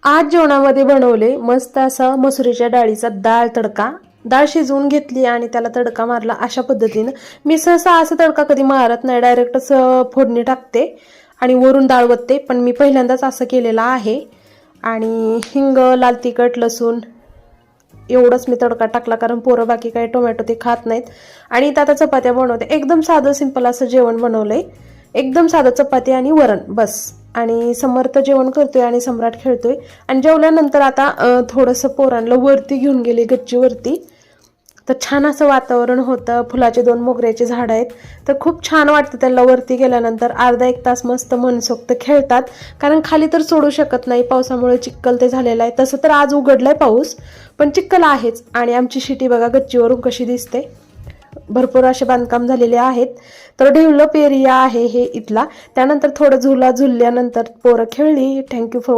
आज जेवणामध्ये बनवले मस्त असा मसुरीच्या डाळीचा डाळ तडका। डाळ शिजवून घेतली आणि त्याला तडका मारला अशा पद्धतीने। मी सहसा असा तडका कधी मारत नाही, डायरेक्टच फोडणी टाकते आणि वरून डाळ वतते, पण मी पहिल्यांदाच असं केलेलं आहे। आणि हिंग, लाल तिखट, लसूण एवढंच मी तडका टाकला, कारण पोरं बाकी काही टोमॅटो ते खात नाहीत। आणि आता चपात्या बनवते, एकदम साधं सिंपल असं जेवण बनवलंय, एकदम साधं चपाती आणि वरण बस। आणि समर्थ जेवण करतोय आणि सम्राट खेळतोय। आणि जेवल्यानंतर आता थोडंसं पोरांना वरती घेऊन गेले गच्चीवरती, तर छान असं वातावरण होतं। फुलाचे 2 मोगऱ्याचे झाड आहेत, तर खूप छान वाटतं त्यांना वरती गेल्यानंतर। अर्धा एक तास मस्त मनसोक्त खेळतात, कारण खाली तर सोडू शकत नाही, पावसामुळे चिक्कल ते झालेला आहे। तसं तर आज उघडलाय पाऊस, पण चिक्कल आहेच। आणि आमची शिटी बघा गच्चीवरून कशी दिसते, भरपूर असे बांधकाम झालेले आहेत। तर डेव्हलप एरिया आहे हे इथला। त्यानंतर थोडं झुला झुलल्यानंतर पोरं खेळली। Thank you for